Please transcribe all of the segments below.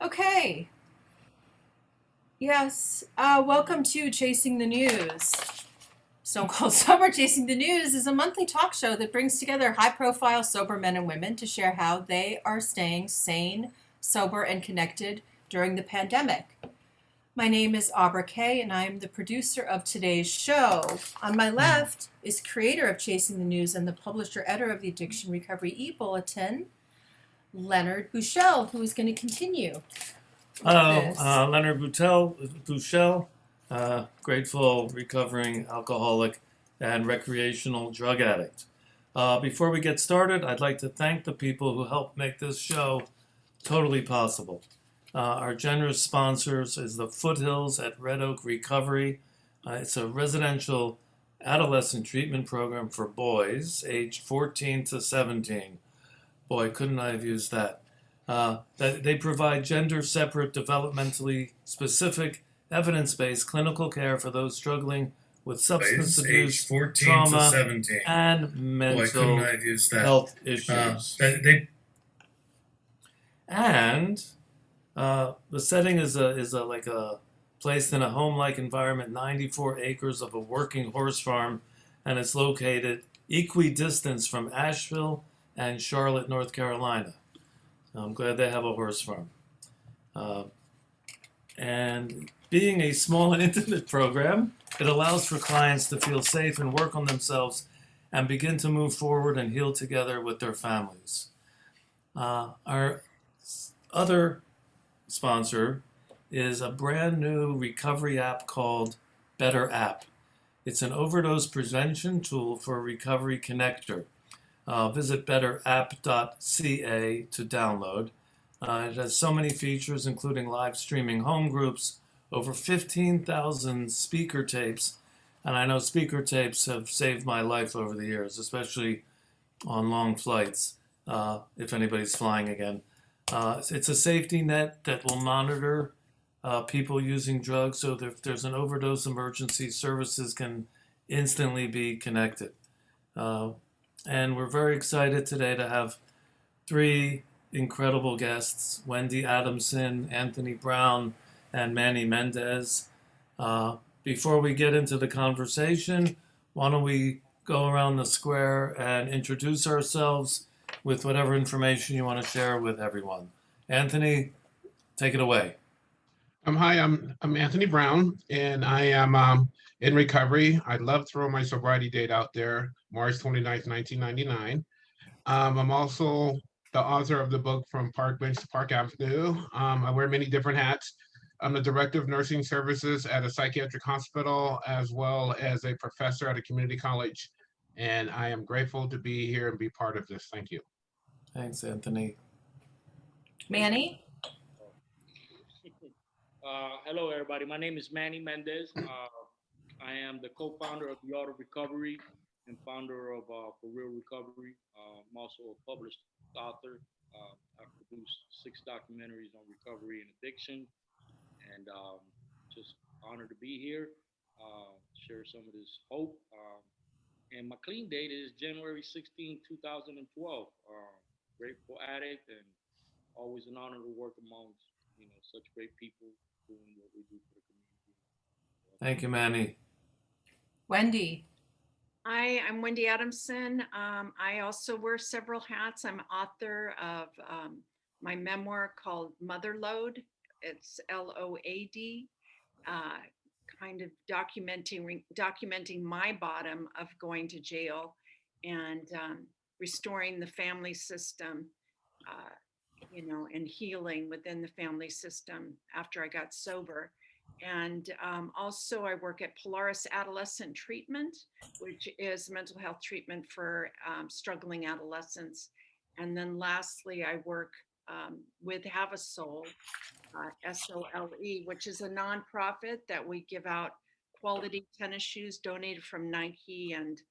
Okay, yes. Welcome to Chasing the News. So-called Sober Chasing the News is a monthly talk show that brings together high-profile sober men and women to share how they are staying sane, sober, and connected during the pandemic. My name is Ahbra Kaye, and I am the producer of today's show. On my left is creator of Chasing the News and the publisher-editor of the Addiction Recovery e-Bulletin, Leonard Buschel, who is going to continue. Hello, Leonard Buschel, grateful recovering alcoholic and recreational drug addict. Before we get started, I'd like to thank the people who helped make this show totally possible. Our generous sponsors is the Foothills at Red Oak Recovery. It's a residential adolescent treatment program for boys aged 14 to 17. Boy, couldn't I have used that. That they provide gender-separate, developmentally specific, evidence-based clinical care for those struggling with substance abuse, 14 trauma, to 17. And mental health issues. And the setting is like a placed in a home-like environment, 94 acres of a working horse farm, and it's located equidistant from Asheville and Charlotte, North Carolina. I'm glad they have a horse farm. And being a small and intimate program, it allows for clients to feel safe and work on themselves and begin to move forward and heal together with their families. Our other sponsor is a brand new recovery app called Better App. It's an overdose prevention tool for Recovery Connector. Visit betterapp.ca to download. It has so many features, including live streaming home groups, over 15,000 speaker tapes, and I know speaker tapes have saved my life over the years, especially on long flights, if anybody's flying again. It's a safety net that will monitor people using drugs, so that if there's an overdose emergency, services can instantly be connected. And we're very excited today to have three incredible guests, Wendy Adamson, Anthony Brown, and Manny Mendez. Before we get into the conversation, why don't we go around the square and introduce ourselves with whatever information you want to share with everyone. Anthony, take it away. Hi, I'm Anthony Brown, and I am in recovery. I'd love to throw my sobriety date out there, March 29th, 1999. I'm also the author of the book From Park Bench to Park Avenue. I wear many different hats. I'm the director of nursing services at a psychiatric hospital, as well as a professor at a community college. And I am grateful to be here and be part of this. Thank you. Thanks, Anthony. Manny? Hello, everybody. My name is Manny Mendez. I am the co-founder of The Art of Recovery and founder of For Real Recovery. I'm also a published author. I've produced 6 documentaries on recovery and addiction, and just honored to be here, share some of this hope. And my clean date is January 16, 2012. Grateful addict, and always an honor to work amongst such great people doing what we do for the community. Thank you, Manny. Wendy? Hi, I'm Wendy Adamson. I also wear several hats. I'm author of my memoir called Motherload. It's LOAD, kind of documenting my bottom of going to jail and restoring the family system, and healing within the family system after I got sober. And also I work at Polaris Adolescent Treatment, which is mental health treatment for struggling adolescents. And then lastly, I work with Have a Soul, SOLE, which is a nonprofit that we give out quality tennis shoes donated from Nike and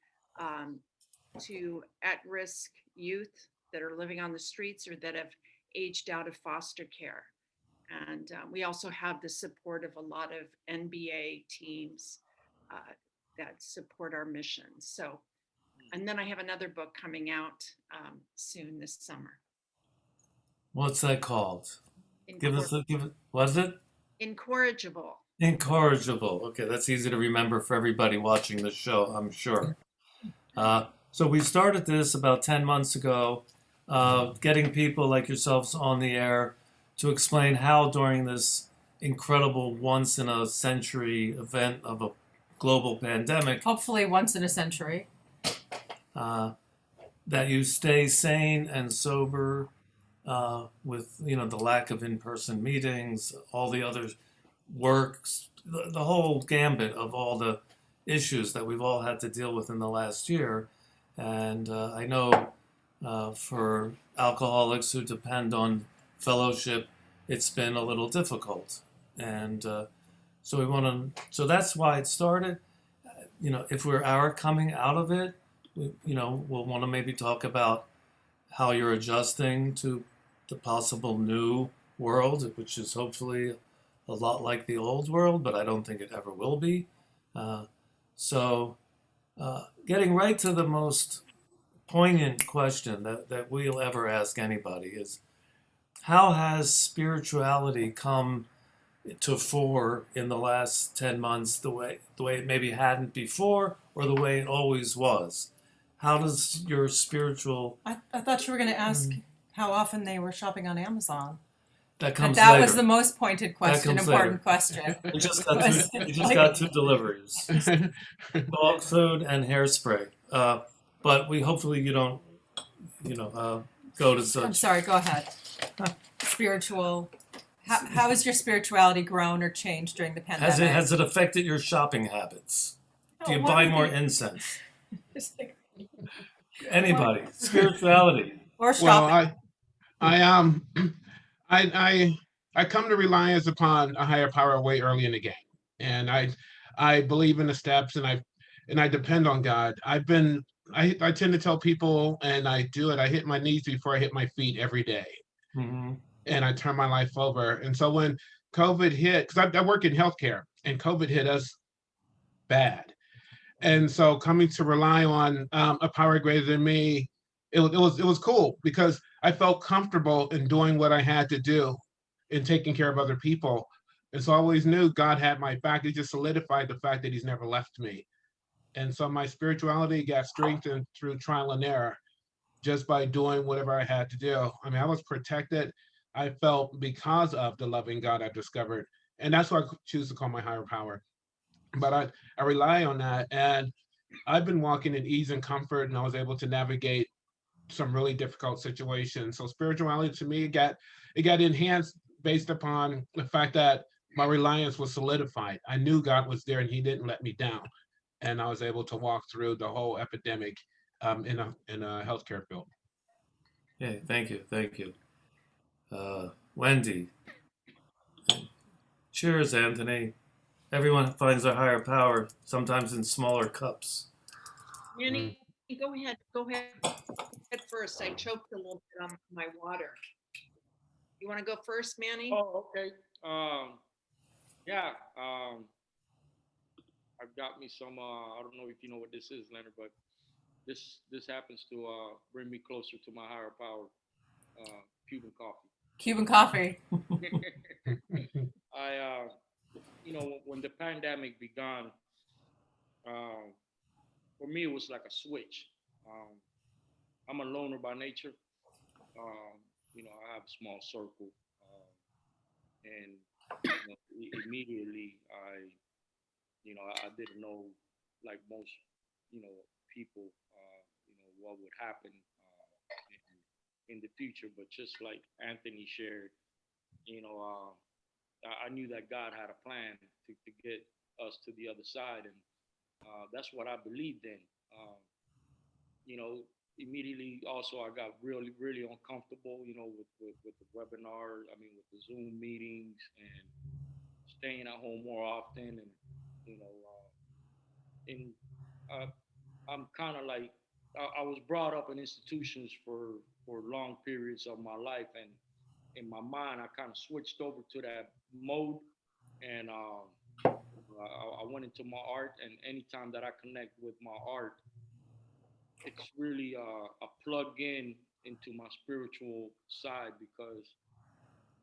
to at-risk youth that are living on the streets or that have aged out of foster care. And we also have the support of a lot of NBA teams that support our mission. So, and then I have another book coming out soon this summer. What's that called? Was it? Incorrigible. Incorrigible. Okay, that's easy to remember for everybody watching the show, I'm sure. So we started this about 10 months ago, getting people like yourselves on the air to explain how during this incredible once in a century event of a global pandemic, Hopefully once in a century. that you stay sane and sober with the lack of in-person meetings, all the other works, the whole gambit of all the issues that we've all had to deal with in the last year. And I know for alcoholics who depend on fellowship, it's been a little difficult. And so that's why it started. If we're coming out of it, we'll want to maybe talk about how you're adjusting to the possible new world, which is hopefully a lot like the old world, but I don't think it ever will be. So getting right to the most poignant question that we'll ever ask anybody is, how has spirituality come to fore in the last 10 months the way it maybe hadn't before or the way it always was? How does your spiritual... I thought you were going to ask how often they were shopping on Amazon. That comes That later. was the most pointed question, important question. You just got two deliveries. Dog food and hairspray. But hopefully you don't, go to such... I'm sorry, go ahead. Spiritual... How has your spirituality grown or changed during the pandemic? Has it affected your shopping habits? Do you buy more incense? Anybody? Spirituality. Or shopping. Well, I come to reliance upon a higher power way early in the game, and I believe in the steps, and I depend on God. I tend to tell people, and I do it. I hit my knees before I hit my feet every day. Mm-hmm. And I turn my life over. And so when COVID hit, because I work in healthcare, and COVID hit us bad. And so coming to rely on a power greater than me, it was cool because I felt comfortable in doing what I had to do in taking care of other people. And so I always knew God had my back. It just solidified the fact that he's never left me. And so my spirituality got strengthened through trial and error just by doing whatever I had to do. I mean, I was protected. I felt because of the loving God I've discovered. And that's what I choose to call my higher power. But I rely on that. And I've been walking in ease and comfort, and I was able to navigate some really difficult situations. So spirituality to me, it got enhanced based upon the fact that my reliance was solidified. I knew God was there and he didn't let me down. And I was able to walk through the whole epidemic in a healthcare field. Yeah, thank you. Wendy. Cheers, Anthony. Everyone finds their higher power, sometimes in smaller cups. Manny, go ahead first. I choked a little bit on my water. You want to go first, Manny? Oh, okay. Yeah. I've got me some. I don't know if you know what this is, Leonard, but this happens to bring me closer to my higher power. Cuban coffee. Cuban coffee. I, when the pandemic began, for me it was like a switch. I'm a loner by nature. I have a small circle, and immediately I didn't know, like most, people, what would happen in the future. But just like Anthony shared, I knew that God had a plan to get us to the other side, and that's what I believed in. Immediately also I got really, really uncomfortable, with the webinar, with the Zoom meetings and staying at home more often. And, and I'm kind of like, I was brought up in institutions for long periods of my life. And in my mind, I kind of switched over to that mode. And I went into my art, and anytime that I connect with my art, it's really a plug in into my spiritual side, because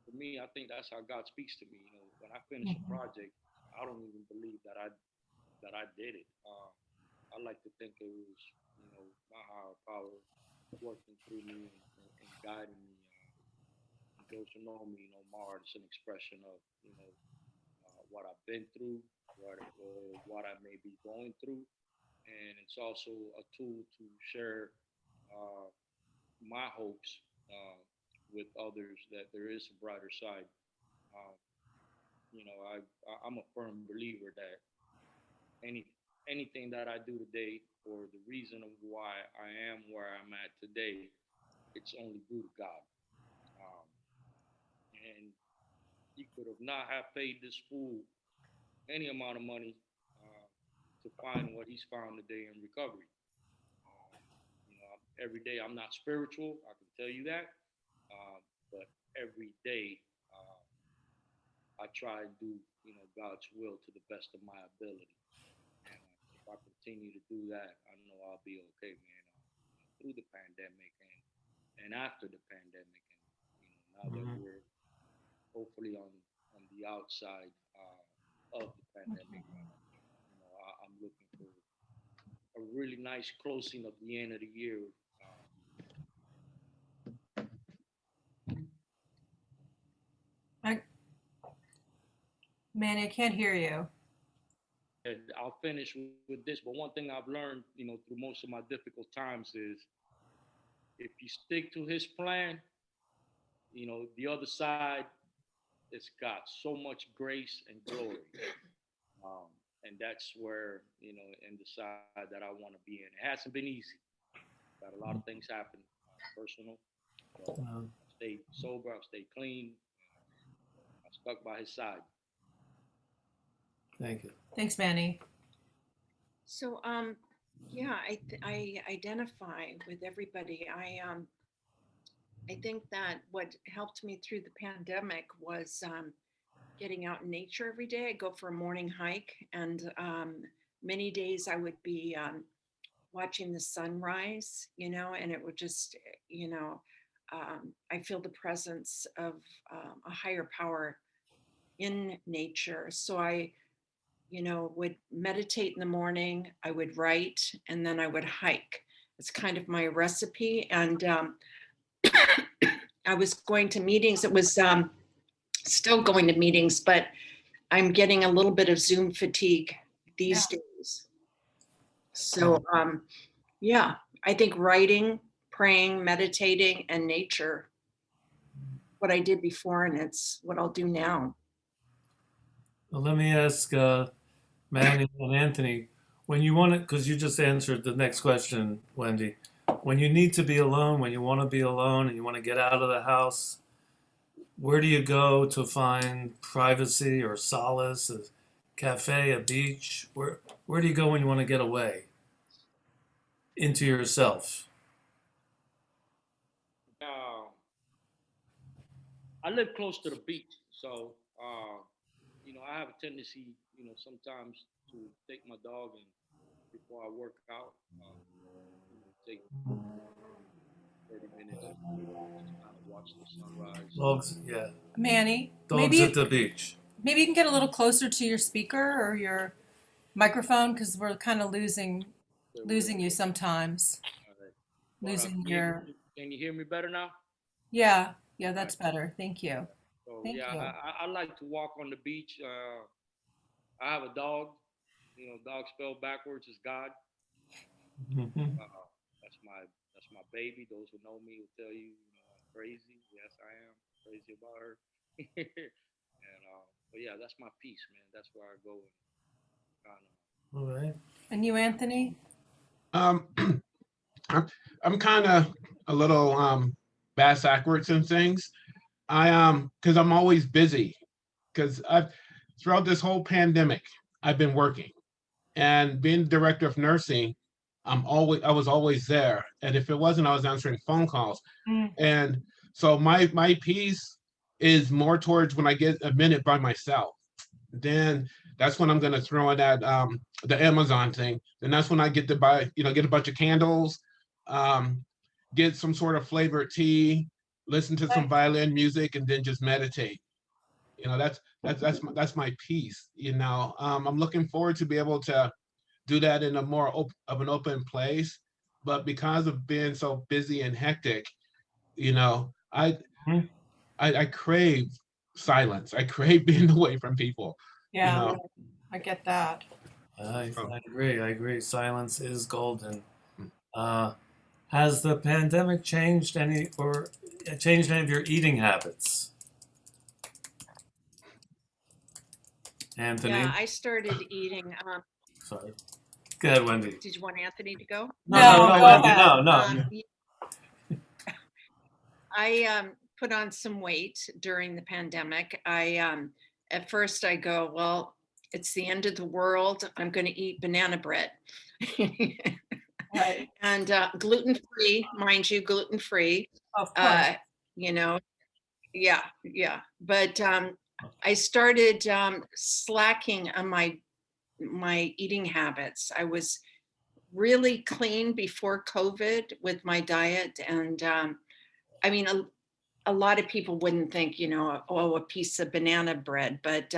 for me, I think that's how God speaks to me. You know, when I finish a project, I don't even believe that I did it. I like to think it was, you know, my higher power working through me and guiding me. And those who know me, you know, my art is an expression of, you know, what I've been through, what I may be going through, and it's also a tool to share uh, my hopes with others that there is a brighter side. Uh, you know, I'm a firm believer that any anything that I do today, or the reason of why I am where I'm at today, it's only due to God. Um, and he could have not have paid this fool any amount of money to find what he's found today in recovery. Um, you know, every day I'm not spiritual, I can tell you that, but every day I try and do, you know, God's will to the best of my ability. And if I continue to do that, I know I'll be okay, man. Through the pandemic and after the pandemic, and you know, now that Mhm. we're hopefully on the outside of the pandemic, you know, I'm looking for a really nice closing of the end of the year. Uh, I, Manny, I can't hear you. and I'll finish with this. But one thing I've learned, you know, through most of my difficult times is if you stick to His plan, you know, the other side, it's got so much grace and glory. Um, and that's where, you know, in the side that I want to be in. It hasn't been easy. Got a lot of things happen, personal. But Uh, I stayed sober. I stayed clean. I stuck by his side. Thank you. Thanks, Manny. So, yeah, I identify with everybody. I think that what helped me through the pandemic was getting out in nature every day. I go for a morning hike, and many days I would be watching the sunrise, you know, and it would just, you know, I feel the presence of a higher power in nature. So I, you know, would meditate in the morning, I would write, and then I would hike. It's kind of my recipe. And I was going to meetings. It was still going to meetings, but I'm getting a little bit of Zoom fatigue these days. So, yeah, I think writing, praying, meditating, and nature, what I did before, and it's what I'll do now. Well, let me ask Manny and Anthony, when you want to, because you just answered the next question, Wendy. When you need to be alone, when you want to be alone and you want to get out of the house, where do you go to find privacy or solace? A cafe, a beach? Where do you go when you want to get away into yourself? Uh, I live close to the beach, so you know, I have a tendency, you know, sometimes to take my dog and before I work out, you know, take 30 minutes, just kind of watch the sunrise. Dogs, yeah. Manny, Dogs at the beach. maybe you can get a little closer to your speaker or your microphone because we're kind of losing you sometimes. All right. Losing Can your can you hear me better now? yeah, that's better. Thank you. So Thank yeah, you. I like to walk on the beach. I have a dog. You know, dog spelled backwards is God. Mhm. That's my baby. Those who know me will tell you, you know, I'm crazy. Yes, I am crazy about her. And but yeah, that's my peace, man. That's where I go and kind of. All right. And you, Anthony? Um, I'm kind of a little bass backwards in things. Because I'm always busy. Because I've throughout this whole pandemic, I've been working, and being director of nursing, I was always there. And if it wasn't, I was answering phone calls. Mm. And so my piece is more towards when I get a minute by myself. Then that's when I'm gonna throw in that the Amazon thing. Then that's when I get to buy, get a bunch of candles, um, get some sort of flavored tea, listen to some violin music, and then just meditate. You know, that's my piece. You know, I'm looking forward to be able to do that in a more of an open place. But because of being so busy and hectic, you know, Mhm. I crave silence. I crave being away from people. You Yeah, know, I get that. so I agree. I agree. Silence is golden. Uh, has the pandemic changed any of your eating habits, Yeah, Anthony? I started eating. Sorry. Go ahead, Wendy. Did you want Anthony to go? No, no, No, no, go Wendy. ahead. No, no. Yeah, I put on some weight during the pandemic. At first I go, well, it's the end of the world. I'm going to eat banana bread. Right. And gluten free, mind you, gluten free. Of course. You know, yeah, yeah. But I started slacking on my eating habits. I was really clean before COVID with my diet, and I mean, a lot of people wouldn't think, you know, oh, a piece of banana bread, but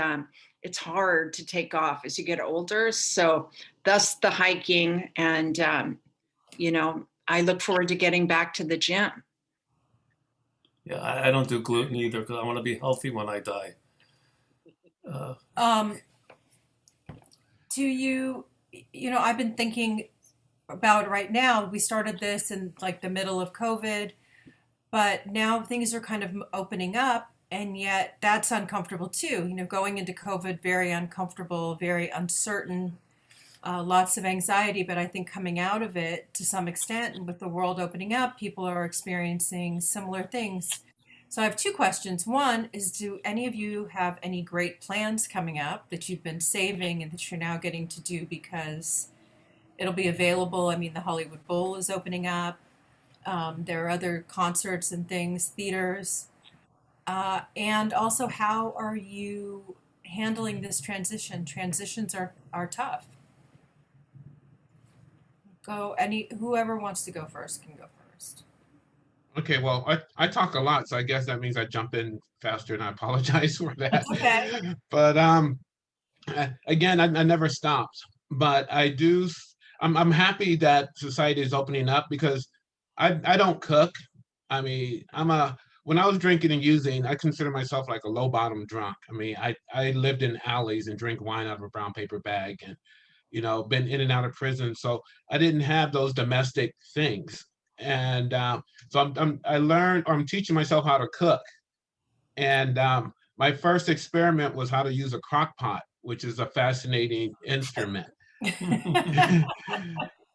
it's hard to take off as you get older. So, thus the hiking, and you know, I look forward to getting back to the gym. Yeah, I don't do gluten either because I want to be healthy when I die. Uh, Um, do you, you know, I've been thinking about it right now. We started this in like the middle of COVID, but now things are kind of opening up, and yet that's uncomfortable too. You know, going into COVID, very uncomfortable, very uncertain, lots of anxiety. But I think coming out of it to some extent, and with the world opening up, people are experiencing similar things. So I have two questions. One is, do any of you have any great plans coming up that you've been saving and that you're now getting to do because it'll be available? I mean, the Hollywood Bowl is opening up. There are other concerts and things, theaters. And also, how are you handling this transition? Transitions are tough. Whoever wants to go first can go first. okay, well, I talk a lot, so I guess that means I jump in faster, and I apologize for that. That's okay. But again, I never stopped. But I do. I'm happy that society is opening up because I don't cook. I mean, when I was drinking and using, I consider myself like a low bottom drunk. I mean, I lived in alleys and drink wine out of a brown paper bag, and you know, been in and out of prison, so I didn't have those domestic things. And so I learned, or I'm teaching myself how to cook. And my first experiment was how to use a crock pot, which is a fascinating instrument.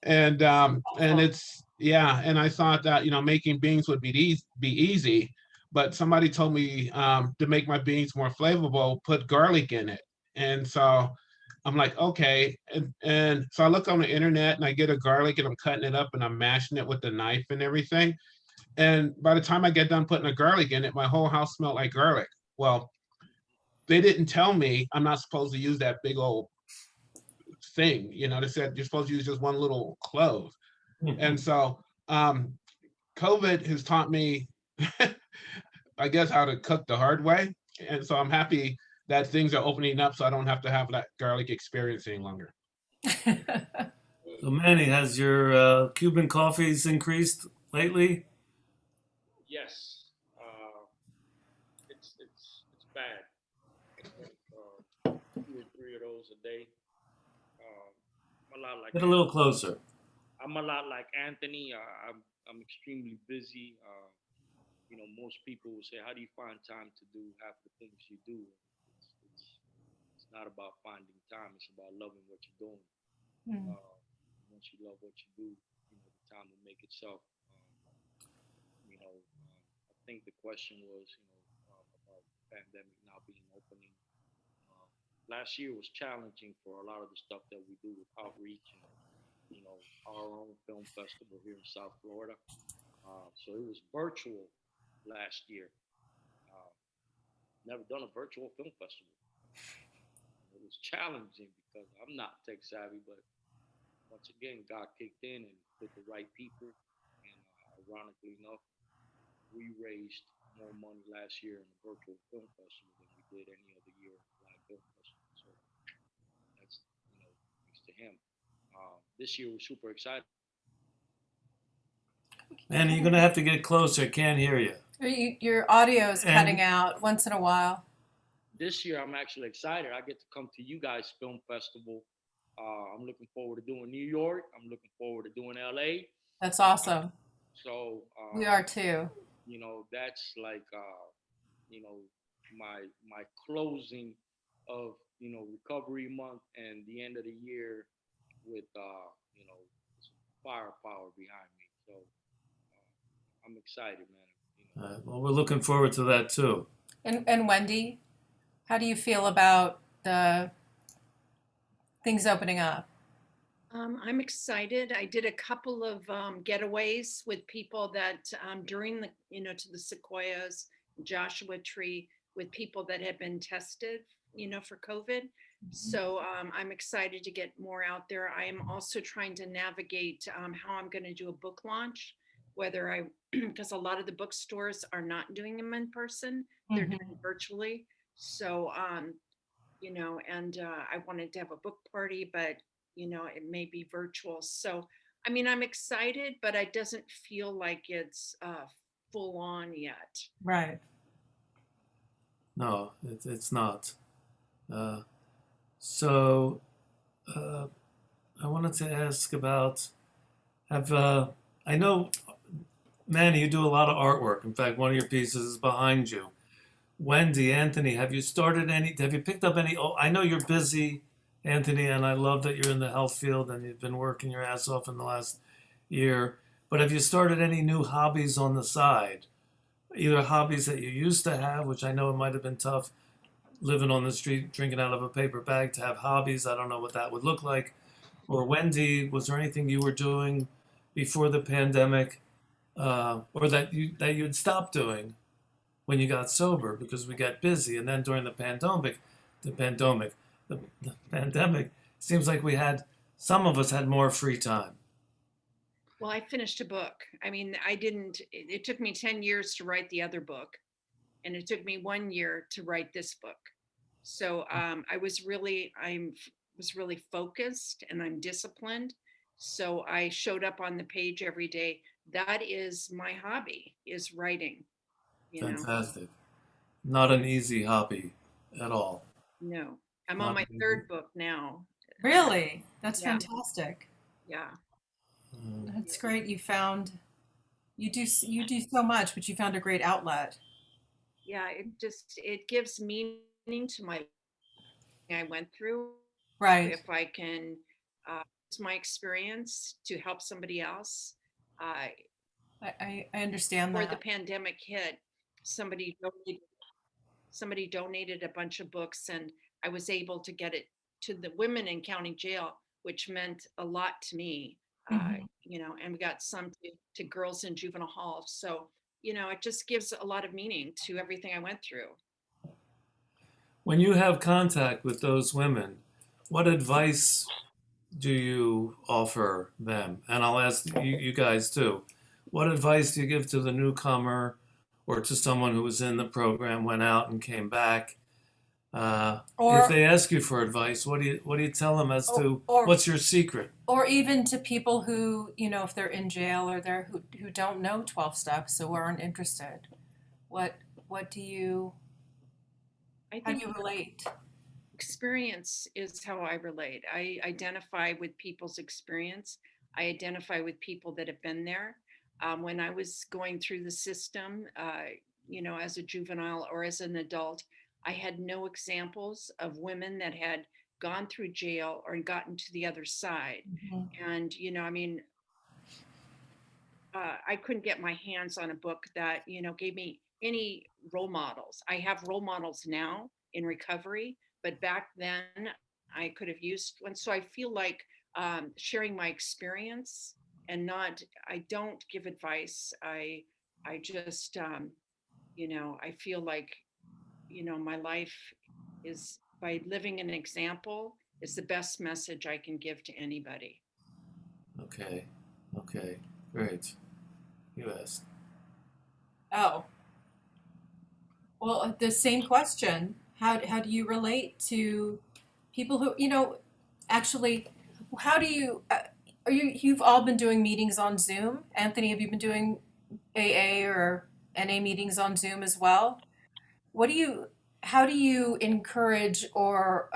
And it's, yeah, and I thought that, you know, making beans would be easy, but somebody told me to make my beans more flavorful, put garlic in it. And so I'm like, okay. And so I look on the internet and I get a garlic and I'm cutting it up and I'm mashing it with the knife and everything. And by the time I get done putting the garlic in it, my whole house smelled like garlic. Well, they didn't tell me I'm not supposed to use that big old thing. You know, they said you're supposed to use just one little clove. And so um, COVID has taught me, I guess, how to cook the hard way. And so I'm happy that things are opening up so I don't have to have that garlic experience any longer. so, Manny, has your Cuban coffees increased lately? Yes, it's bad. I drink 2 or 3 of those a day. I'm a lot like Get a little closer. I'm a lot like Anthony. I'm extremely busy. You know, most people will say, "How do you find time to do half the things you do?" It's not about finding time. It's about loving what you're doing. Hmm. Uh, Once you love what you do, you know the time will make itself. I think the question was, about the pandemic now being opening. Um, Last year was challenging for a lot of the stuff that we do with outreach and our own film festival here in South Florida. So it was virtual last year. Uh, Never done a virtual film festival. It was challenging because I'm not tech savvy, but once again, God kicked in and put the right people. And ironically enough, we raised more money last year in the virtual film festival than we did any other year in the Black Film Festival. So that's, thanks to him. This year we're super excited. Manny, you're gonna have to get closer. I can't hear you. Your audio is And- cutting out once in a while. This year I'm actually excited. I get to come to you guys' film festival. I'm looking forward to doing New York. I'm looking forward to doing LA. That's awesome. So We are too. that's like my closing of recovery month and the end of the year with some firepower behind me. So I'm excited, man. Well, we're looking forward to that too. And Wendy, how do you feel about the things opening up? I'm excited. I did a couple of getaways with people that during the, to the sequoias, Joshua Tree, with people that had been tested, for COVID. So I'm excited to get more out there. I am also trying to navigate how I'm going to do a book launch, because a lot of the bookstores are not doing them in person, they're doing virtually. So, and I wanted to have a book party, but it may be virtual. So, I mean, I'm excited, but it doesn't feel like it's full on yet. Right. No, it's not. So I wanted to ask about I know, Manny, you do a lot of artwork. In fact, one of your pieces is behind you. Wendy, Anthony, have you picked up any? Oh, I know you're busy, Anthony, and I love that you're in the health field and you've been working your ass off in the last year. But have you started any new hobbies on the side? Either hobbies that you used to have, which I know it might have been tough living on the street, drinking out of a paper bag, to have hobbies. I don't know what that would look like. Or Wendy, was there anything you were doing before the pandemic, or that you'd stopped doing when you got sober because we got busy? And then during the pandemic, seems like some of us had more free time. Well, I finished a book. I mean, it took me 10 years to write the other book, and it took me 1 year to write this book. So I was really focused, and I'm disciplined. So I showed up on the page every day. That is my hobby, is writing. Fantastic. Not an easy hobby at all. No, I'm on my third book now. Really? That's Yeah. fantastic. Yeah. That's great. You do so much, but you found a great outlet. Yeah, it gives meaning to my I went through. Right. If I can use my experience to help somebody else. I understand Before that. the pandemic hit, somebody donated a bunch of books, and I was able to get it to the women in county jail, which meant a lot to me. And we got some to girls in juvenile hall. So, it just gives a lot of meaning to everything I went through. When you have contact with those women, what advice do you offer them? And I'll ask you guys too. What advice do you give to the newcomer or to someone who was in the program, went out and came back? If they ask you for advice, what do you tell them as to what's your secret? Or even to people who, if they're in jail or who don't know 12 steps, so aren't interested. How do you relate? Experience is how I relate. I identify with people's experience. I identify with people that have been there. When I was going through the system, as a juvenile or as an adult, I had no examples of women that had gone through jail or gotten to the other side. And, I couldn't get my hands on a book that, gave me any role models. I have role models now in recovery, but back then I could have used one. So I feel like sharing my experience and I don't give advice. I just, I feel like, my life is, by living an example, is the best message I can give to anybody. Okay, great. You asked. Oh, well, the same question. How do you relate to people who, actually, how do you, you've all been doing meetings on Zoom? Anthony, have you been doing AA or NA meetings on Zoom as well? What do you, how do you encourage or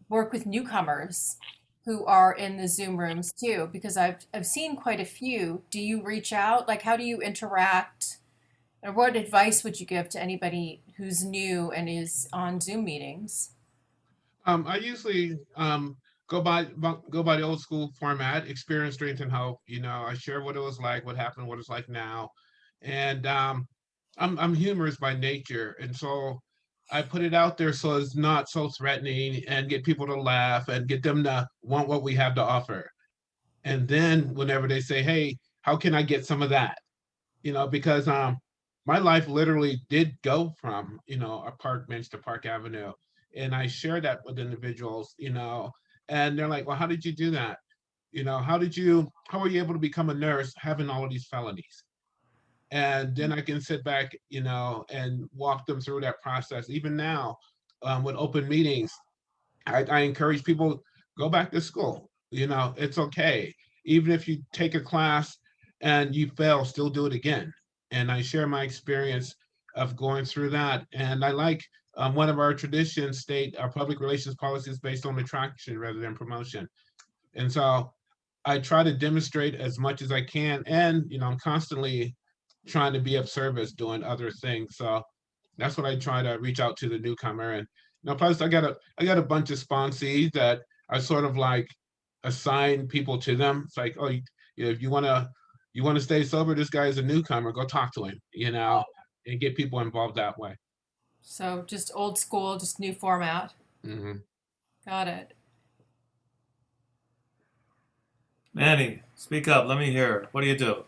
work with newcomers who are in the Zoom rooms too? Because I've seen quite a few. Do you reach out? Like, how do you interact? Or what advice would you give to anybody who's new and is on Zoom meetings? I usually go by the old school format, experience, strength, and hope. I share what it was like, what happened, what it's like now, and I'm humorous by nature, and so I put it out there so it's not so threatening, and get people to laugh and get them to want what we have to offer. And then whenever they say, "Hey, how can I get some of that?" Because my life literally did go from a park bench to Park Avenue, and I share that with individuals, and they're like, "Well, how did you do that? How were you able to become a nurse having all of these felonies?" And then I can sit back, and walk them through that process. Even now, with open meetings, I encourage people, go back to school. It's okay. Even if you take a class and you fail, still do it again. And I share my experience of going through that. And I like, one of our traditions state our public relations policy is based on attraction rather than promotion. And so I try to demonstrate as much as I can. And, I'm constantly trying to be of service doing other things. So that's what I try to reach out to the newcomer. And plus I got a bunch of sponsees that I sort of like assign people to them. It's like, oh, if you wanna stay sober, this guy is a newcomer, go talk to him, and get people involved that way. So just old school, just new format. Hmm. Got it. Manny, speak up. Let me hear. What do you do?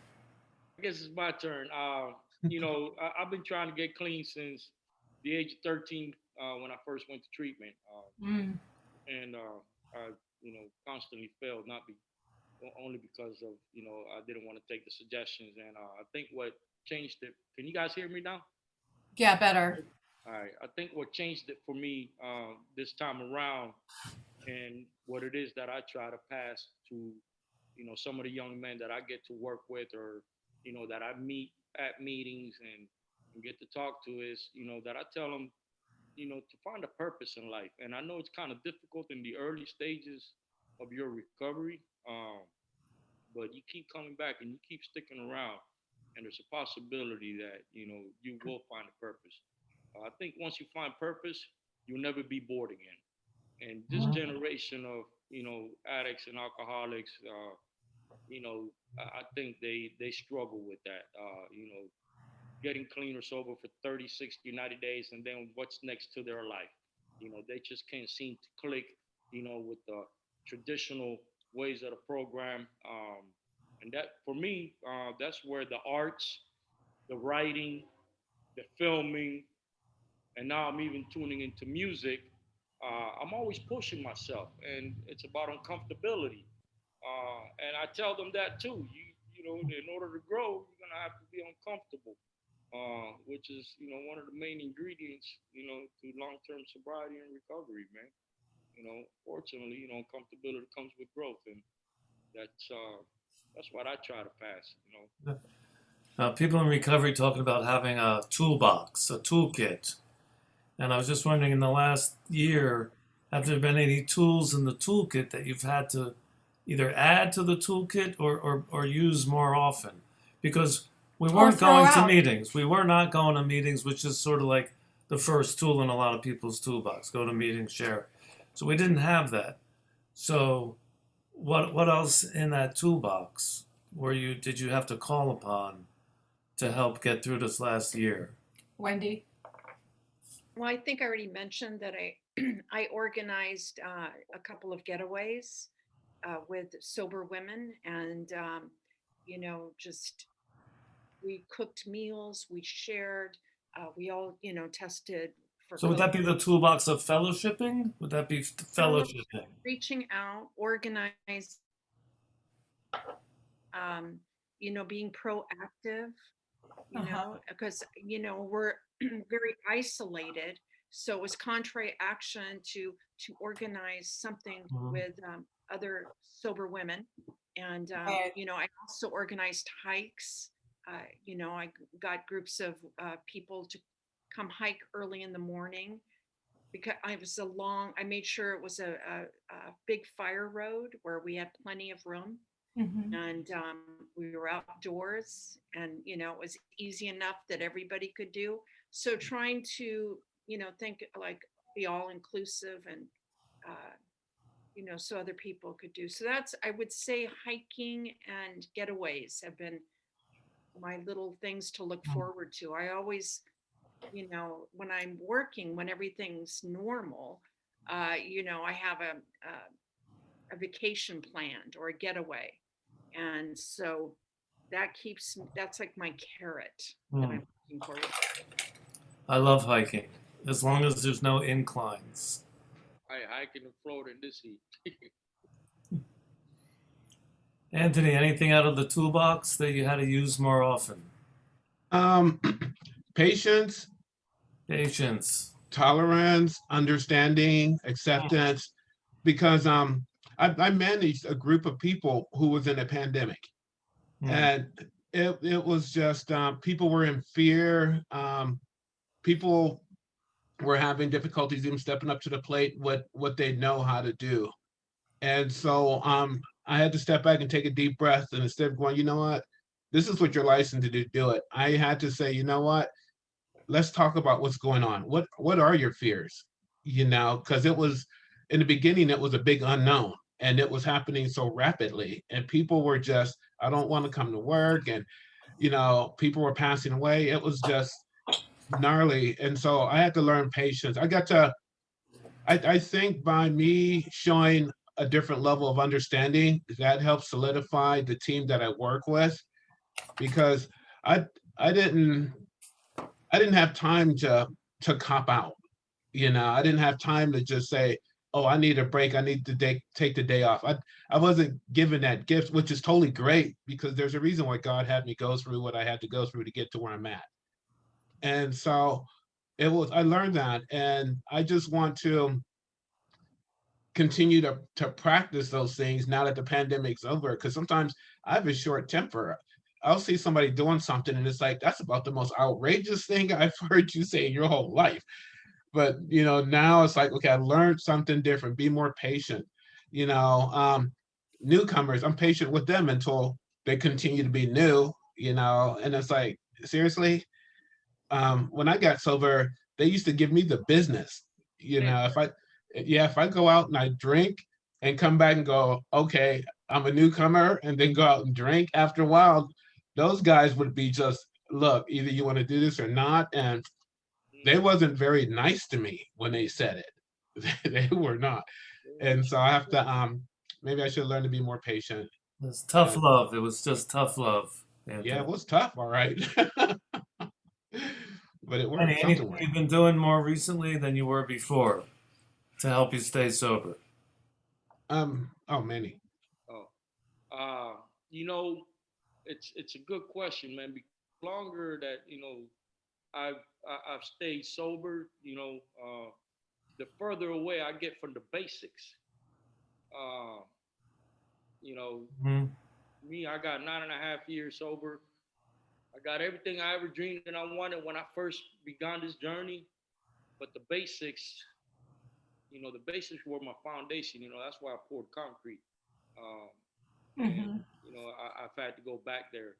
I guess it's my turn. I've been trying to get clean since the age of 13 when I first went to treatment. Mm. And I, constantly failed, not be only because of, I didn't want to take the suggestions. And I think what changed it, can you guys hear me now? Yeah, better. All right. I think what changed it for me this time around and what it is that I try to pass to, some of the young men that I get to work with or, that I meet at meetings and get to talk to is, that I tell them, to find a purpose in life. And I know it's kind of difficult in the early stages of your recovery, but you keep coming back and you keep sticking around, and there's a possibility that you will find a purpose. I think once you find purpose, you'll never be bored again. And this Mhm. generation of addicts and alcoholics, I think they struggle with that. Getting clean or sober for 30, 60, 90 days, and then what's next to their life. They just can't seem to click, with the traditional ways of the program. And that, for me, that's where the arts, the writing, the filming, and now I'm even tuning into music. I'm always pushing myself, and it's about uncomfortability. And I tell them that too. In order to grow, you're gonna have to be uncomfortable, which is one of the main ingredients, to long-term sobriety and recovery, man. Fortunately, comfortability comes with growth, and that's what I try to pass. People in recovery talking about having a toolbox, a toolkit. And I was just wondering, in the last year, have there been any tools in the toolkit that you've had to either add to the toolkit or use more often? Because we Or weren't throw going to out. meetings. We were not going to meetings, which is sort of like the first tool in a lot of people's toolbox. Go to meetings, share. So we didn't have that. So what else in that toolbox did you have to call upon to help get through this last year? Wendy? Well, I think I already mentioned that I organized a couple of getaways with sober women, and just we cooked meals, we shared, we all tested for So would that COVID. be the toolbox of fellowshipping? Would that be fellowshipping? Reaching out, organized, being proactive, you know, because, you know, we're very isolated. So it was contrary action to organize something Mhm. with other sober women. And, Right. you know, I also organized hikes. You know, I got groups of people to come hike early in the morning because I made sure it was a big fire road where we had plenty of room, Mhm. and we were outdoors, and you know it was easy enough that everybody could do. So trying to, you know, think like be all inclusive, and uh, you know, so other people could do. So that's, I would say, hiking and getaways have been my little things to look forward to. I always, you know, when I'm working, when everything's normal, you know, I have a vacation planned or a getaway. And so that's like my carrot that Hmm. I'm looking forward to. I love hiking, as long as there's no inclines. I hiking in Florida in this heat. Anthony, anything out of the toolbox that you had to use more often? Um, patience, Patience. tolerance, understanding, acceptance, because I managed a group of people who was in a pandemic, Hmm. and it was just people were in fear. People were having difficulties even stepping up to the plate what they know how to do. And so I had to step back and take a deep breath, and instead of going, you know what, this is what you're licensed to do, do it. I had to say, you know what, let's talk about what's going on. What are your fears? You know, because it was in the beginning, it was a big unknown, and it was happening so rapidly, and people were just, I don't want to come to work, and you know, people were passing away. It was just gnarly, and so I had to learn patience. I think by me showing a different level of understanding, that helps solidify the team that I work with, because I I didn't I didn't have time to cop out. You know, I didn't have time to just say, "Oh, I need a break. I need to take the day off." I wasn't given that gift, which is totally great, because there's a reason why God had me go through what I had to go through to get to where I'm at. And so I learned that, and I just want to continue to practice those things now that the pandemic's over. Because sometimes I have a short temper. I'll see somebody doing something, and it's like, that's about the most outrageous thing I've heard you say in your whole life. But you know, now it's like, okay, I learned something different. Be more patient. You know, newcomers, I'm patient with them until they continue to be new. You know, and it's like, seriously, when I got sober, they used to give me the business. You Same know, here. if I go out and I drink and come back and go, okay, I'm a newcomer, and then go out and drink, after a while, those guys would be just, look, either you want to do this or not. And they Mm, wasn't very nice to me when they said it. They were not. yeah, And so I have to, maybe I should learn to be more patient. It's tough And love. It was just tough love, yeah, Anthony. it was tough, all right. But it Any worked, something anything worked. you've been doing more recently than you were before to help you stay sober? Oh, many. oh, you know, it's a good question, man. Because longer that I've stayed sober, the further away I get from the basics. Uh, you know, Hmm. me, I got 9.5 years sober. I got everything I ever dreamed and I wanted when I first began this journey. But the basics were my foundation. That's why I poured concrete. Um, and Mhm. I've had to go back there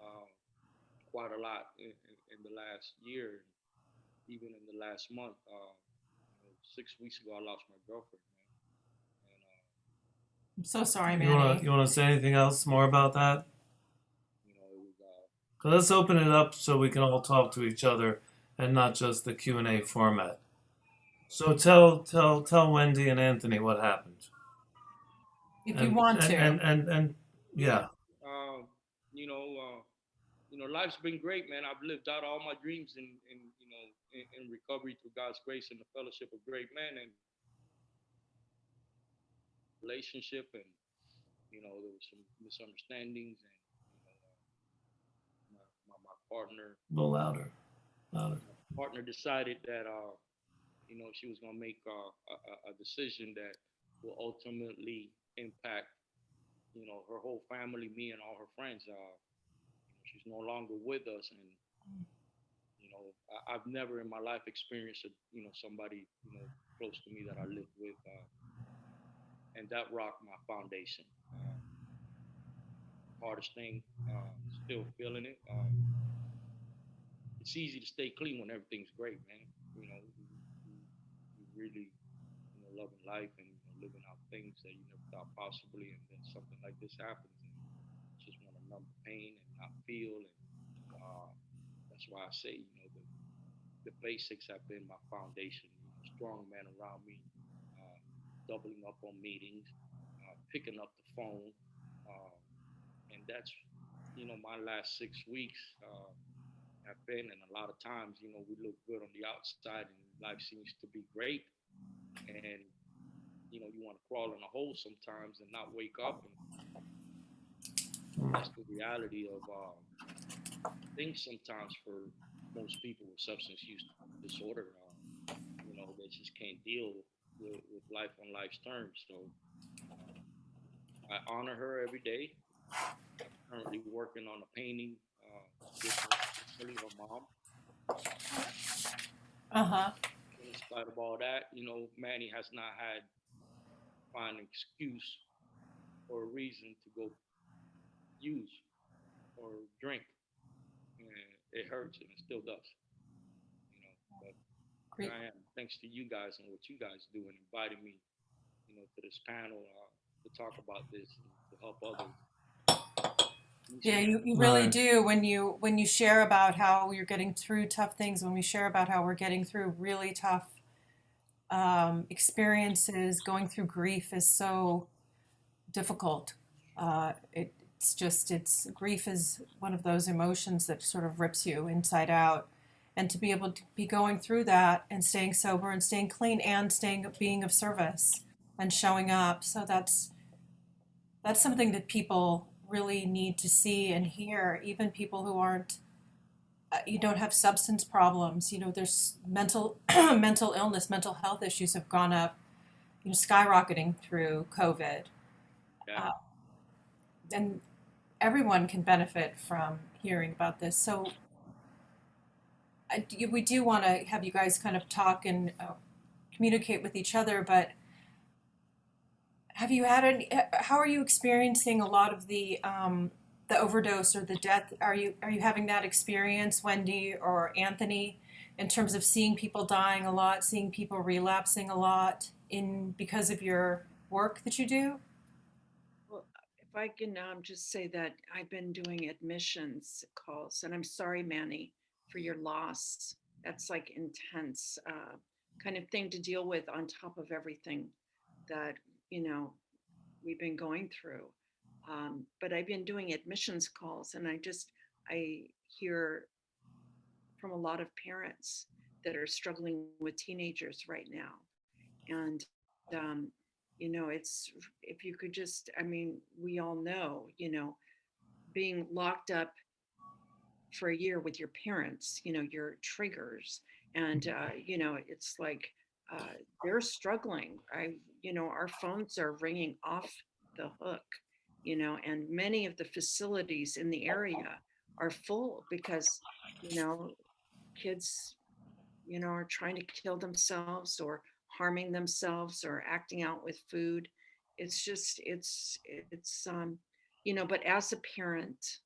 uh, quite a lot in the last year, even in the last month. 6 weeks ago, I lost my girlfriend, man, and I'm so sorry, You wanna Manny. you wanna say anything else more about that? it was 'Cause let's open it up so we can all talk to each other and not just the Q&A format. So tell Wendy and Anthony what happened. If you And want and to. and and, and yeah. yeah. You know, life's been great, man. I've lived out all my dreams in recovery through God's grace and the fellowship of great men and relationship, and there was some misunderstandings, and my partner A little louder, louder. partner decided that she was gonna make a decision that will ultimately impact her whole family, me and all her friends. She's no longer with us, and I've never in my life experienced somebody close to me that I lived with, and that rocked my foundation. Hardest thing, still feeling it. It's easy to stay clean when everything's great, man. You really loving life and living out things that you never thought possibly, and then something like this happens, and you just want to numb the pain and not feel. And that's why I say, the basics have been my foundation. Strong men around me, doubling up on meetings, picking up the phone, and that's my last 6 weeks have been. And a lot of times, we look good on the outside, and life seems to be great, and you want to crawl in a hole sometimes and not wake up, and that's the reality of things sometimes for most people with substance use disorder. They just can't deal with life on life's terms. So I honor her every day. Currently working on a painting with her mom. In spite of all that, Manny has not had find an excuse or a reason to go use or drink, and it hurts, and it still does. But Great. I am, thanks to you guys and what you guys do, and inviting me, to this panel to talk about this and to help others. Yeah, you really do when you share about how you're getting through tough things, when we share about how we're getting through really tough experiences. Going through grief is so difficult. Grief is one of those emotions that sort of rips you inside out. And to be able to be going through that and staying sober and staying clean and being of service and showing up. So that's something that people really need to see and hear, even people who aren't, you don't have substance problems. There's mental illness, mental health issues have gone up, skyrocketing through COVID. Yeah. And everyone can benefit from hearing about this. So we do want to have you guys kind of talk and communicate with each other, but have you had any, how are you experiencing a lot of the overdose or the death? Are you having that experience, Wendy or Anthony, in terms of seeing people dying a lot, seeing people relapsing a lot because of your work that you do? Well, if I can just say that I've been doing admissions calls, and I'm sorry, Manny, for your loss. That's like intense kind of thing to deal with on top of everything that we've been going through. But I've been doing admissions calls, and I hear from a lot of parents that are struggling with teenagers right now. And it's, if you could just, we all know, being locked up for a year with your parents, your triggers, and it's like they're struggling. Our phones are ringing off the hook, and many of the facilities in the area are full because kids are trying to kill themselves or harming themselves or acting out with food. It's just but as a parent,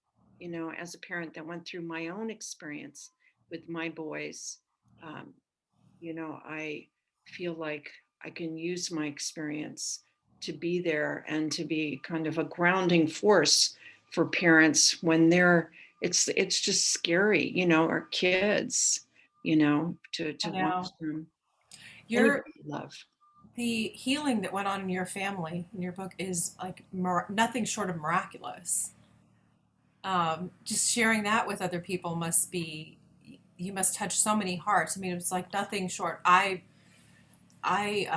that went through my own experience with my boys, I feel like I can use my experience to be there and to be kind of a grounding force for parents when it's just scary, our kids, to watch them. Your Love. The healing that went on in your family in your book is like nothing short of miraculous. Just sharing that with other people you must touch so many hearts. It's like nothing short. I'm a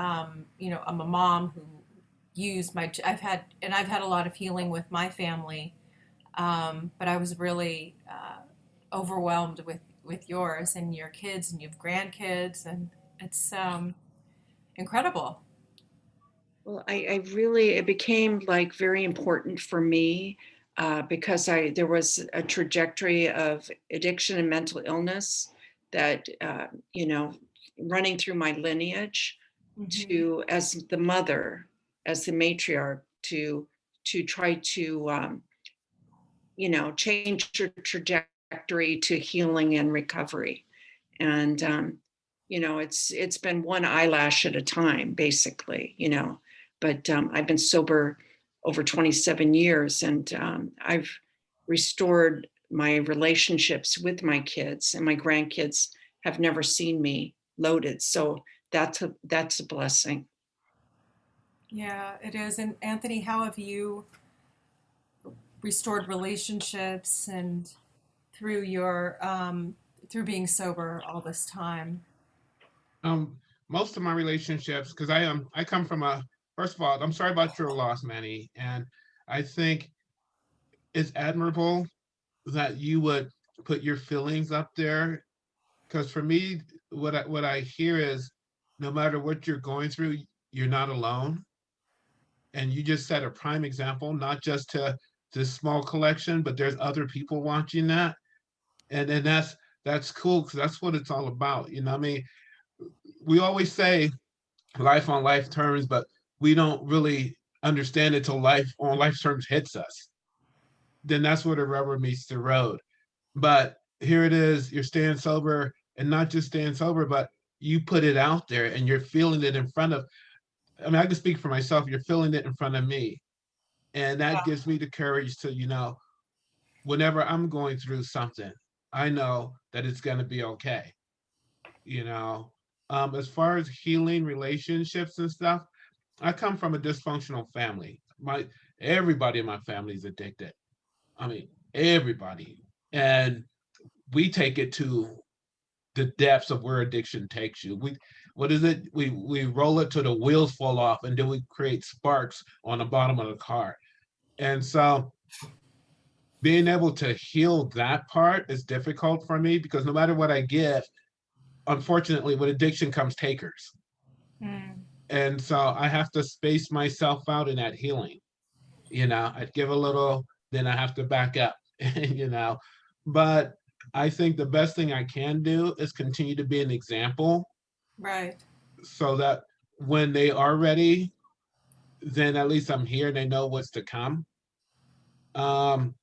mom who used I've had a lot of healing with my family, but I was really overwhelmed with yours and your kids, and you have grandkids, and it's incredible. Well, I really, it became like very important for me because there was a trajectory of addiction and mental illness that, you know, running through my lineage Hmm. to, as the mother, as the matriarch, to try to, you know, change your trajectory to healing and recovery. And you know, it's been one eyelash at a time, basically, you know. But I've been sober over 27 years, and I've restored my relationships with my kids, and my grandkids have never seen me loaded. So that's a blessing. Yeah, it is. And Anthony, how have you restored relationships and through your through being sober all this time? Um, Most of my relationships, because I come from a, first of all, I'm sorry about your loss, Manny, and I think it's admirable that you would put your feelings up there. Because for me, what I hear is, no matter what you're going through, you're not alone, and you just set a prime example, not just to this small collection, but there's other people watching that, and that's cool because that's what it's all about. You know, I mean, we always say life on life terms, but we don't really understand it till life on life terms hits us. Then that's where the rubber meets the road. But here it is, you're staying sober, and not just staying sober, but you put it out there and you're feeling it in front of, I mean, I can speak for myself, you're feeling it in front of me. And that gives me the courage to, you know, whenever I'm going through something, I know that it's going to be okay. You know, as far as healing relationships and stuff, I come from a dysfunctional family. My Everybody in my family is addicted. I mean, everybody. And we take it to the depths of where addiction takes you. We What is it? We roll it till the wheels fall off, and then we create sparks on the bottom of the car. And so being able to heal that part is difficult for me because no matter what I give, unfortunately, with addiction comes takers. Mm. And so I have to space myself out in that healing. You know, I'd give a little, then I have to back up, you know. But I think the best thing I can do is continue to be an example Right. so that when they are ready, then at least I'm here and they know what's to come. Um,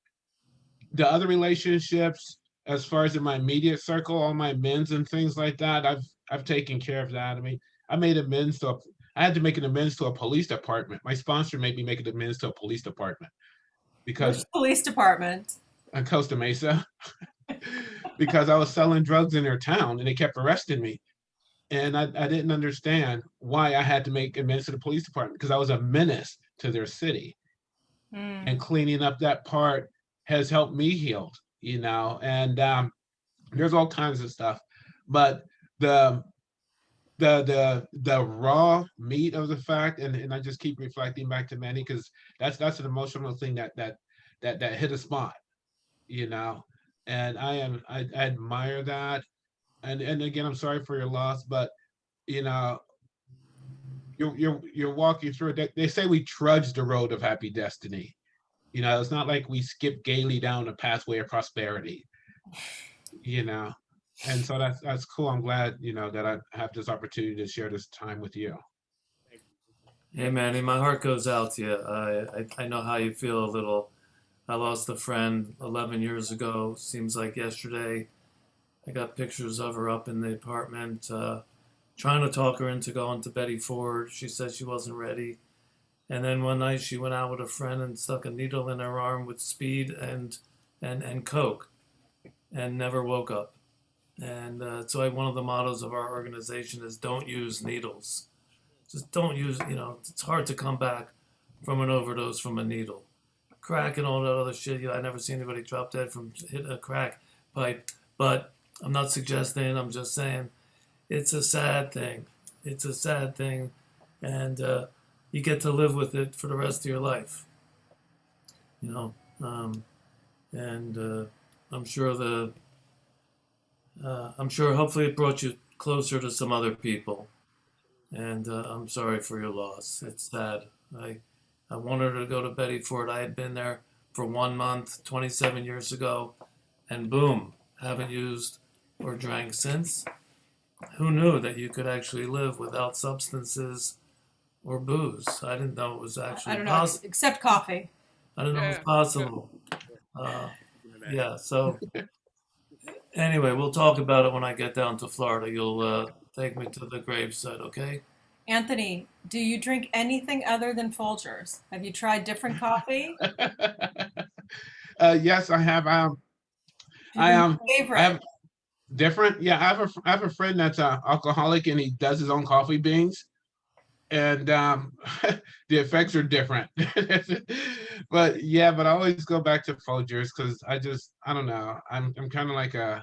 the other relationships, as far as in my immediate circle, all my men's and things like that, I've taken care of that. I mean, I made amends to I had to make an amends to a police department. My sponsor made me make an amends to a police department Which because police department? Costa Mesa, because I was selling drugs in their town and they kept arresting me. And I didn't understand why I had to make amends to the police department because I was a menace to their city. And Mm. cleaning up that part has helped me heal, you know, and there's all kinds of stuff. But the the raw meat of the fact, and I just keep reflecting back to Manny because that's an emotional thing that hit a spot, you know. And I admire that. And again, I'm sorry for your loss, but you know, you're walking through it. They say we trudge the road of happy destiny. You know, it's not like we skip gaily down the pathway of prosperity, you know. And so that's cool. I'm glad, you know, that I have this opportunity to share this time with you. Thank you. Hey Manny, my heart goes out to you. I know how you feel a little. I lost a friend 11 years ago. Seems like yesterday. I got pictures of her up in the apartment, trying to talk her into going to Betty Ford. She said she wasn't ready. And then one night she went out with a friend and stuck a needle in her arm with speed and coke, and never woke up. And so one of the mottos of our organization is don't use needles. Just don't use, it's hard to come back from an overdose from a needle. Crack and all that other shit. I never seen anybody drop dead from hitting a crack pipe. But I'm not suggesting, I'm just saying it's a sad thing. It's a sad thing. And you get to live with it for the rest of your life. You know, and I'm sure I'm sure hopefully it brought you closer to some other people. And I'm sorry for your loss. It's sad. I wanted to go to Betty Ford. I had been there for 1 month, 27 years ago, and boom, haven't used or drank since. Who knew that you could actually live without substances or booze? I didn't know it was I actually don't know, possible. except coffee. I didn't know it was Yeah. possible. Yeah, so anyway, we'll talk about it when I get down to Florida. You'll take me to the gravesite, okay? Anthony, do you drink anything other than Folgers? Have you tried different coffee? Yes, I have. I Who's am. your I favorite? have different. Yeah, I have a friend that's a alcoholic and he does his own coffee beans, and the effects are different. But yeah, but I always go back to Folgers because I don't know. I'm kind of like a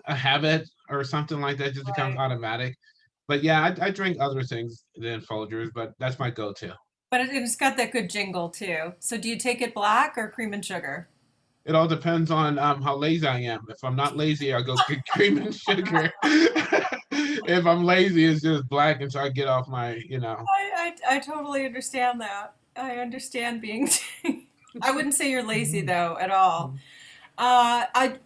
habit or something like that. Just becomes Right. automatic. But yeah, I drink other things than Folgers, but that's my go-to. But it's got that good jingle too. So do you take it black or cream and sugar? It all depends on how lazy I am. If I'm not lazy, I'll go cream and sugar. If I'm lazy, it's just black until I get off my. I totally understand that. I understand being. I wouldn't say you're lazy though at all. I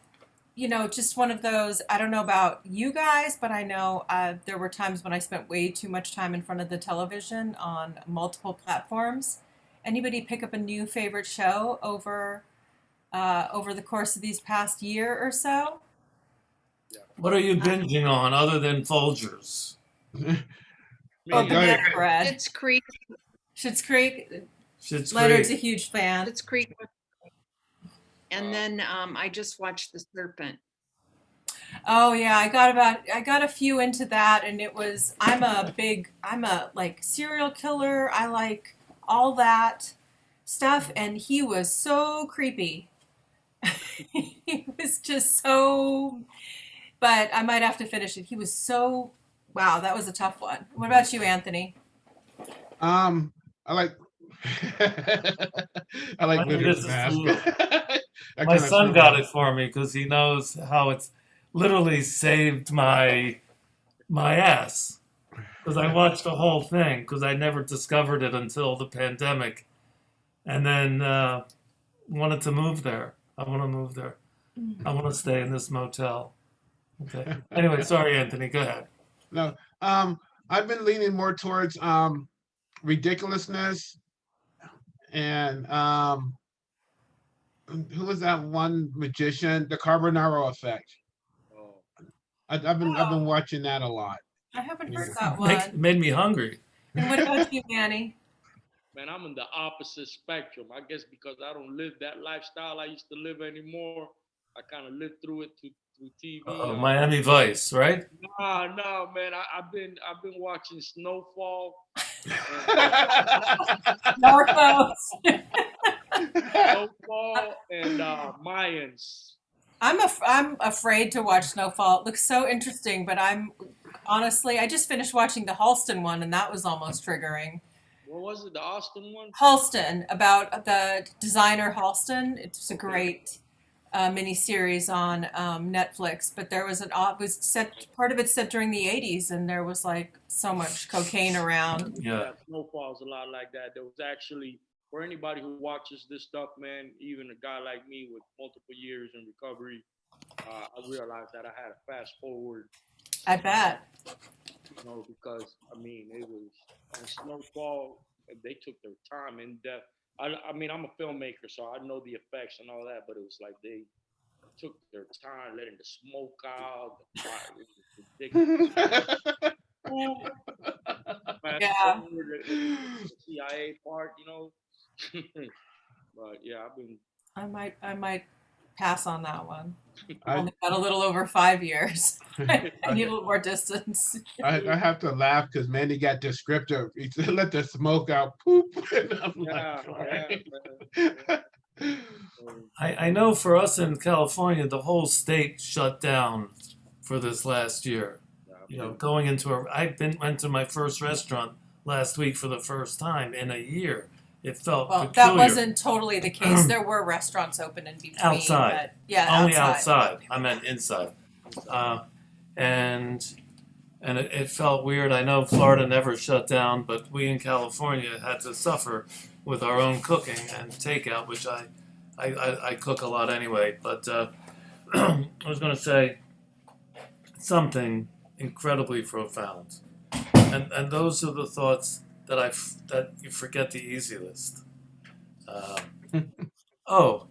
just one of those. I don't know about you guys, but I know there were times when I spent way too much time in front of the television on multiple platforms. Anybody pick up a new favorite show over the course of these past year or so? What are you binging on other than Folgers? Oh, Me, Go ahead. Banana Bread. It's Creek, Schitt's Creek. Schitt's Leonard's a Creek. huge fan. it's Creek. And then I just watched The Serpent. Oh yeah, I got a few into that, and it was I'm a like serial killer. I like all that stuff, and he was so creepy. He was just so. But I might have to finish it. He was so. Wow, that was a tough one. What about you, Anthony? I like I like Maybe Wizard's this is Mask. too. I My kind of son threw got my it for me because he knows how it's literally saved my ass. Because I watched the whole thing because I never discovered it until the pandemic, and then wanted to move there. I want to move there. I want to stay in this motel. Okay. Anyway, sorry, Anthony. Go ahead. no. I've been leaning more towards ridiculousness and who was that one magician? The Carbonaro Effect. oh, I've Oh, been watching that a lot. I haven't Yeah. heard that Makes one. made me hungry. And what about you, Manny? man, I'm in the opposite spectrum. I guess because I don't live that lifestyle I used to live anymore. I kind of lived through it through TV. Miami Vice, right? No, man. I've been watching Snowfall and Narcos. Snowfall and Mayans. I'm afraid to watch Snowfall. It looks so interesting, but I'm honestly I just finished watching the Halston one, and that was almost triggering. What was it? The Austin one? Halston, about the designer Halston. It's a Okay. great miniseries on Netflix. But there was it was set part of it set during the '80s, and there was like so much cocaine around. Yeah. Yeah, Snowfall's a lot like that. There was actually, for anybody who watches this stuff, man, even a guy like me with multiple years in recovery, I realized that I had to fast forward, I bet. because I mean, it was on Snowfall, they took their time in depth. I mean, I'm a filmmaker, so I know the effects and all that, but it was like they took their time letting the smoke out, the fire, it was ridiculous. Fast Yeah, forward the CIA part. But yeah, I might pass on that one. I, Only got a little over 5 years. I I need a little more distance. I have to laugh because Manny got descriptive. He said, "Let the smoke out, poop." And I'm yeah, like, "All yeah, right." man. Um, I know for us in California, the whole state shut down for this last year. yeah, Going into went to my first restaurant last week for the first time in a year, It felt Well, peculiar. that wasn't totally the case. There were restaurants open in between. Outside. But yeah, Only outside. I meant inside. And it felt weird. I know Florida never shut down, but we in California had to suffer with our own cooking and takeout, which I cook a lot anyway. But I was going to say something incredibly profound, and those are the thoughts that you forget the easy list. Oh,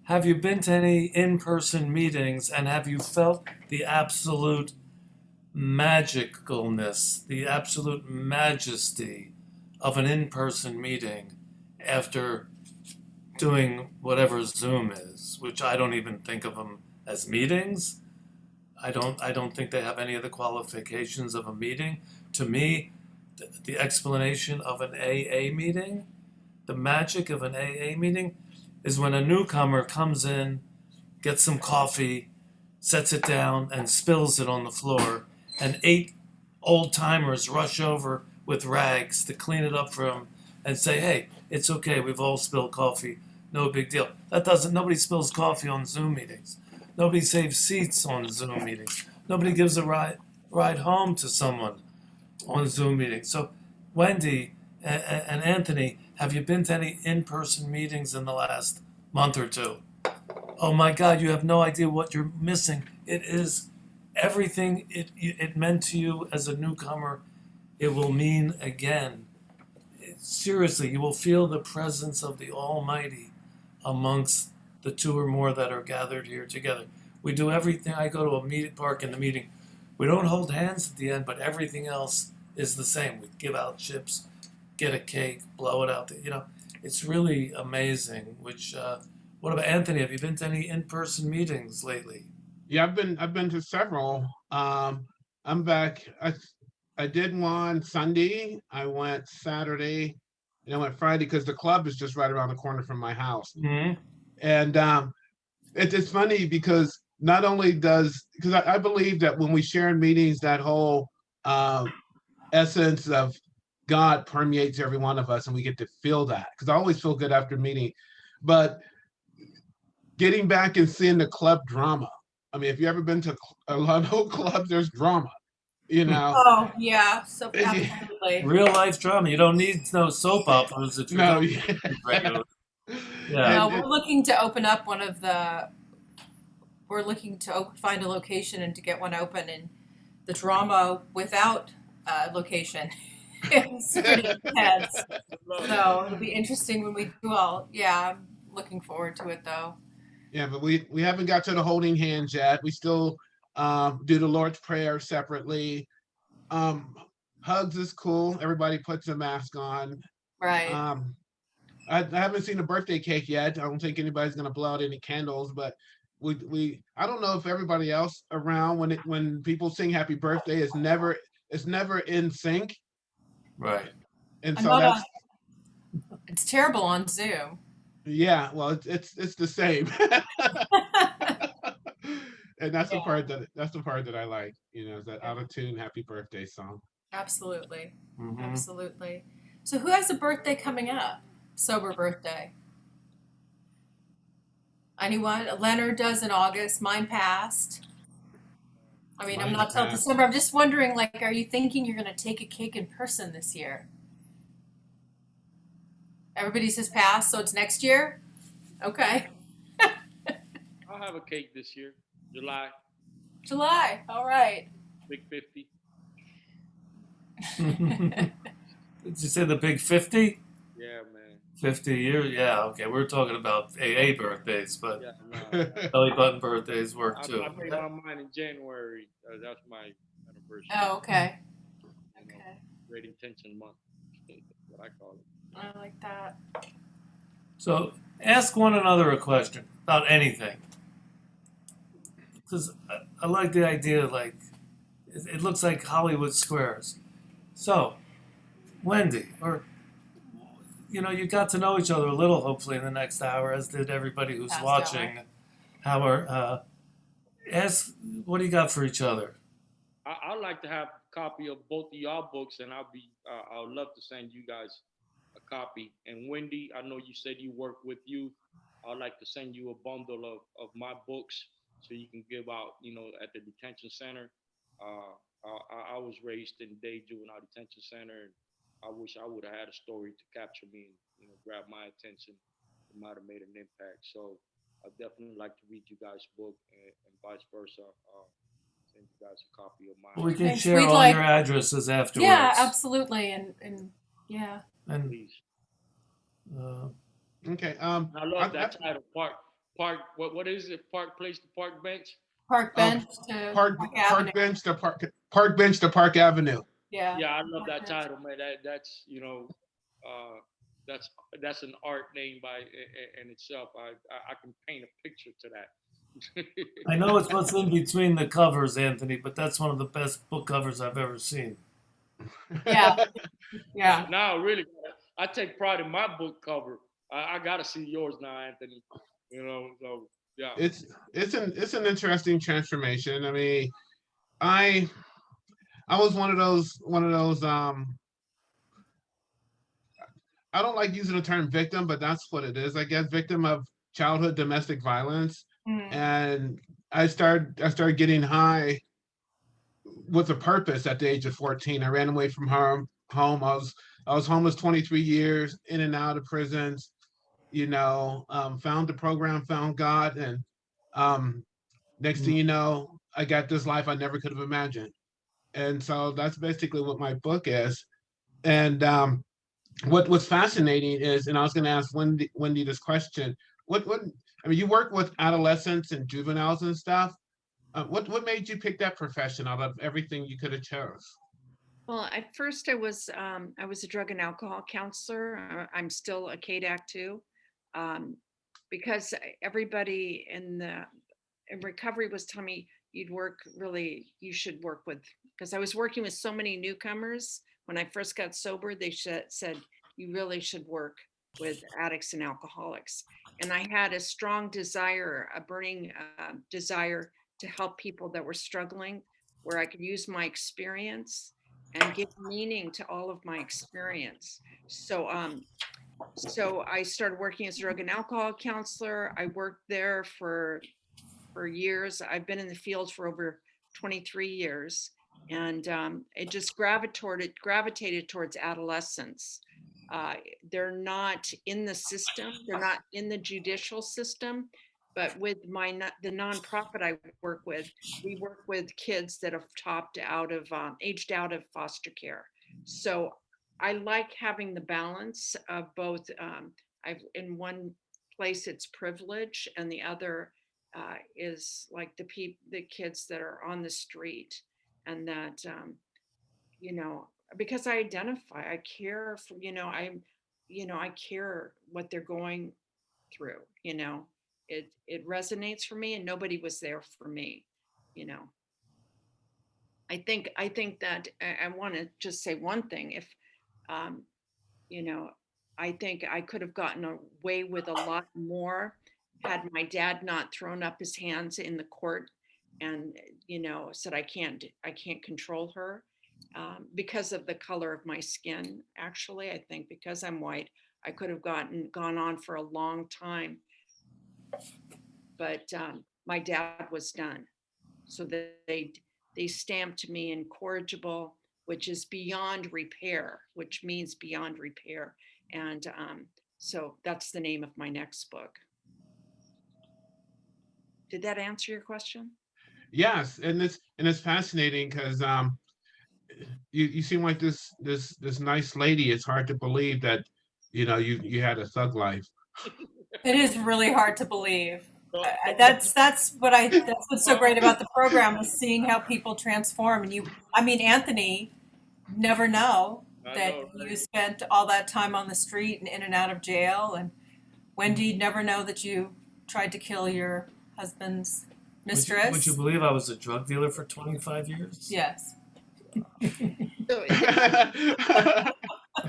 have you been to any in-person meetings, and have you felt the absolute magicalness, the absolute majesty of an in-person meeting after doing whatever Zoom is, which I don't even think of them as meetings. I don't think they have any of the qualifications of a meeting. To me, the explanation of an AA meeting, the magic of an AA meeting, is when a newcomer comes in, gets some coffee, sets it down, and spills it on the floor, and 8 old timers rush over with rags to clean it up for him and say, "Hey, it's okay. We've all spilled coffee. No big deal." Nobody spills coffee on Zoom meetings. Nobody saves seats on Zoom meetings. Nobody gives a ride home to someone on Zoom meetings. So, Wendy and Anthony, have you been to any in-person meetings in the last month or two? Oh my God, you have no idea what you're missing. It is everything it meant to you as a newcomer. It will mean again. Seriously, you will feel the presence of the Almighty amongst the 2 or more that are gathered here together. We do everything. I go to a meeting park in the meeting. We don't hold hands at the end, but everything else is the same. We give out chips, get a cake, blow it out. It's really amazing. What about Anthony? Have you been to any in-person meetings lately? Yeah, I've been to several. I'm back. I did one Sunday. I went Saturday, and I went Friday because the club is just right around the corner from my house. Mm-hmm. And it's funny because not only because I believe that when we share in meetings, that whole essence of God permeates every one of us, and we get to feel that. Because I always feel good after meeting, but getting back and seeing the club drama. I mean, if you ever been to a lot of clubs, there's drama, you know. Oh yeah, so absolutely. Real life drama. You don't need no soap operas if you're No, going yeah. regularly. No, Yeah. we're looking to open up we're looking to find a location and to get one open, and the drama without location is pretty intense. So it'll be interesting when we do all. Yeah, I'm looking forward to it though. Yeah, but we haven't got to the holding hands yet. We still do the Lord's Prayer separately. Hugs is cool. Everybody puts a mask on. Right. I haven't seen a birthday cake yet. I don't think anybody's gonna blow out any candles, but I don't know if everybody else around when people sing happy birthday it's never in sync. Right. And I'm so not that's It's terrible on Zoom. yeah, well it's the same. And that's the part that I like, is that out of tune happy birthday song. Absolutely. Mm-hmm. Absolutely. So who has a birthday coming up? Sober birthday. Anyone? Leonard does in August. Mine passed. I mean, I'm Mine not till passed. December. I'm just wondering, are you thinking you're going to take a cake in person this year? Everybody says pass, so it's next year? Okay. I'll have a cake this year, July. All right. big 50. Did you say the big 50? Yeah, man. 50 years? Yeah, okay. We're talking about AA birthdays, but Yeah, no. belly button birthdays work too. I made my mind in January. That's my anniversary. Oh, okay. You know, Okay. Great intention month. That's what I call it. I like that. So ask one another a question about anything. Because I like the idea, it looks like Hollywood Squares. So, Wendy, you got to know each other a little, hopefully, in the next hour, as did everybody who's Past watching. Ask, what do you got for each other? I'd like to have a copy of both of y'all books, and I'll love to send you guys a copy. And Wendy, I know you said you work with youth. I'd like to send you a bundle of my books so you can give out, at the detention center. I was raised in Day Juvenile Detention Center, and I wish I would have had a story to capture me and, grab my attention. It might have made an impact. So I'd definitely like to read you guys' book, and vice versa. Send you guys a copy of mine. We can Thanks. share We'd all like- your addresses afterwards. Yeah, absolutely, and yeah. And Please. Okay. I love that title, Park. What is it? Park Place to Park Bench. Park bench to Park Avenue. bench to Park bench to Park Avenue. Yeah. Yeah, I love that Park bench. title, man. That's that's an art name in itself. I can paint a picture to that. I know it's what's in between the covers, Anthony, but that's one of the best book covers I've ever seen. Yeah. Yeah. Now, really, I take pride in my book cover. I gotta see yours now, Anthony. So yeah. It's an interesting transformation. I mean, I was one of those I don't like using the term victim, but that's what it is, I guess, victim of childhood domestic violence. Mm. And I started getting high with a purpose at the age of 14. I ran away from home. I was homeless 23 years, in and out of prisons, found the program, found God, and next thing you know, I got this life I never could have imagined. And so that's basically what my book is. And what's fascinating is, and I was going to ask Wendy this question, I mean, you work with adolescents and juveniles and stuff. What made you pick that profession out of everything you could have chose? Well, at first I was a drug and alcohol counselor. I'm still a KDAC too, because everybody in recovery was telling me you should work with, because I was working with so many newcomers. When I first got sober, they said you really should work with addicts and alcoholics. And I had a strong desire, a burning desire to help people that were struggling, where I could use my experience and give meaning to all of my experience. So I started working as a drug and alcohol counselor. I worked there for years. I've been in the field for over 23 years, and it just gravitated towards adolescents. They're not in the system. They're not in the judicial system. But with the nonprofit I work with, we work with kids that have aged out of foster care. So I like having the balance of both. In one place it's privilege, and the other is like the kids that are on the street, and that because I identify, I care for, I care what they're going through. It resonates for me, and nobody was there for me. I think that I want to just say one thing. If I think I could have gotten away with a lot more had my dad not thrown up his hands in the court and said I can't control her because of the color of my skin. Actually, I think because I'm white, I could have gone on for a long time. But my dad was done. So they stamped me incorrigible, which is beyond repair, which means beyond repair. And so that's the name of my next book. Did that answer your question? Yes, and it's fascinating because you seem like this nice lady. It's hard to believe that you had a thug life. It is really hard to believe. That's what's so great about the program, is seeing how people transform. And Anthony, never know that you spent all that time on the street and in and out of jail. And Wendy, never know that you tried to kill your husband's mistress. Would you believe I was a drug dealer for 25 years? Yes. So,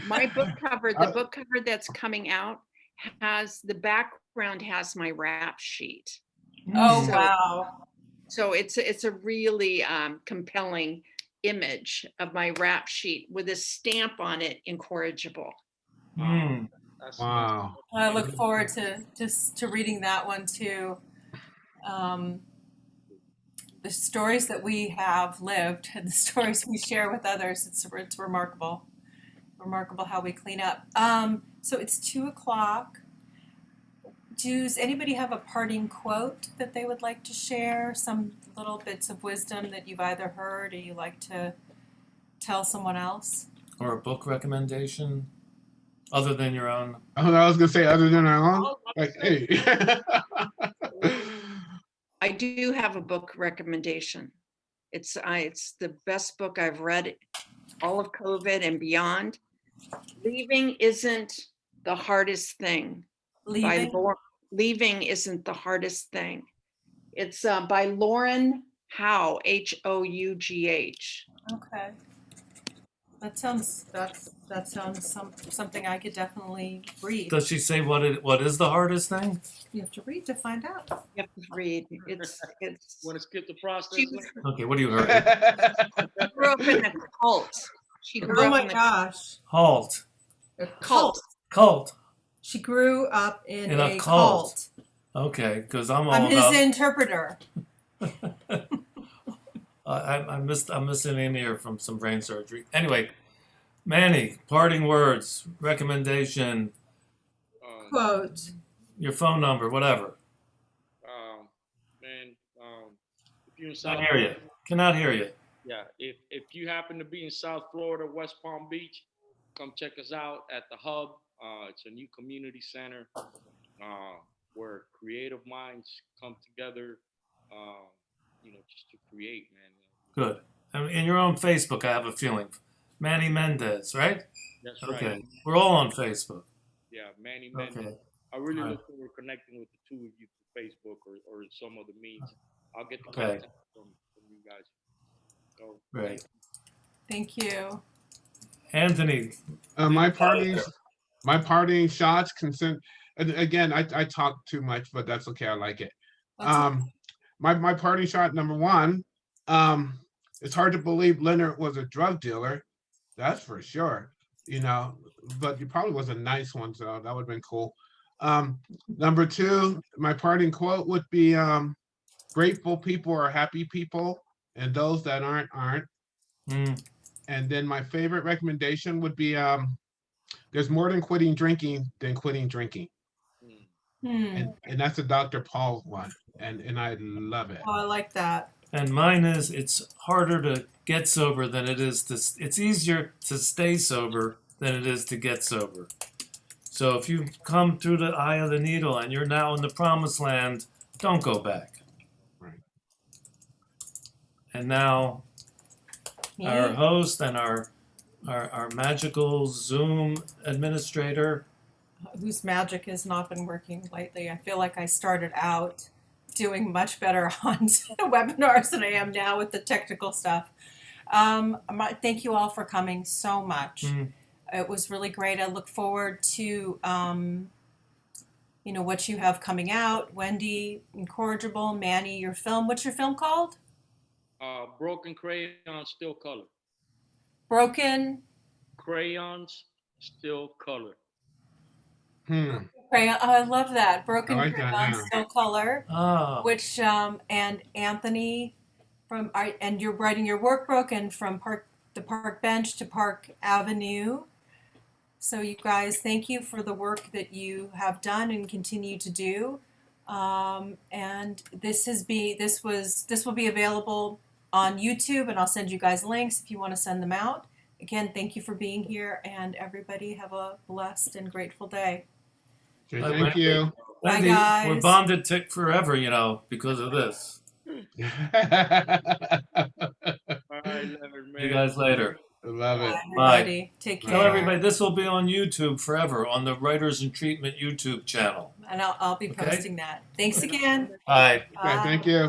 my book cover, the book cover that's coming out, has the background has my rap sheet. Oh, wow. So it's a really compelling image of my rap sheet with a stamp on it, incorrigible. Mm. That's Wow. I look forward to reading that one too. The stories that we have lived and the stories we share with others, it's remarkable. Remarkable how we clean up. So it's 2:00. Does anybody have a parting quote that they would like to share? Some little bits of wisdom that you've either heard or you like to tell someone else? Or a book recommendation other than your own? Oh, I was gonna say other than our own, like, hey. I do have a book recommendation. It's the best book I've read all of COVID and beyond. Leaving isn't the hardest thing. Leaving? Leaving isn't the hardest thing. It's by Lauren Hough, Hough. Okay. That sounds something I could definitely read. Does she say what is the hardest thing? You have to read to find out. You have to read. It's Want to skip the process? She Okay, what do you heard? grew up in a cult. She grew Oh up my in a gosh. Halt. A cult. Cult. She grew up in a a cult. Okay, because I'm I'm his about. interpreter. I'm missing an ear from some brain surgery. Anyway, Manny, parting words, recommendation, Quote. your phone number, whatever. Man, if you're in South Can't hear you. Cannot hear you. Yeah, if you happen to be in South Florida, West Palm Beach, come check us out at the Hub. It's a new community center where creative minds come together, just to create, man. Good. And in your own Facebook, I have a feeling. Manny Mendez, right? That's right. Okay. We're all on Facebook. Yeah, Manny Mendez. Okay. I really All right. look forward to connecting with the two of you through Facebook or some other means. I'll get the Okay. contact from you guys. So, Great. Thank you. Anthony. My parting shots consent. And again, I talk too much, but that's okay. I like it. That's My parting shot number one. It's hard to believe Leonard was a drug dealer. That's for sure. But he probably was a nice one, so that would have been cool. Number two, my parting quote would be, grateful people are happy people, and those that aren't. Mm. And then my favorite recommendation would be, there's more than quitting drinking than quitting drinking. And that's a Dr. Paul one. And I love it. Oh, I like that. And mine is, it's harder to get sober than it is it's easier to stay sober than it is to get sober. So if you come through the eye of the needle and you're now in the promised land, don't go back. Right. And now our host and our magical Zoom administrator. Whose magic has not been working lately. I feel like I started out doing much better on webinars than I am now with the technical stuff. Thank you all for coming so much. It was really great. I look forward to what you have coming out. Wendy, Incorrigible, Manny, your film. What's your film called? Broken Crayons, Still Color. Broken Crayons, Still Color. Crayon. Oh, I love that. Broken I like that, Crayon, yeah. Still Color. Ah, Which and Anthony and you're writing your work, Broken, from the Park Bench to Park Avenue. So you guys, thank you for the work that you have done and continue to do. And this will be available on YouTube, and I'll send you guys links if you want to send them out. Again, thank you for being here, and everybody have a blessed and grateful day. Okay, Bye, thank you. Wendy, guys. we're bonded forever, because of this. All right, Leonard, man. See you guys later. Love it. Bye. Everybody, take care. Tell everybody this will be on YouTube forever on the Writers in Treatment YouTube channel. And I'll be Okay. posting that. Thanks again. Bye. Okay, thank you.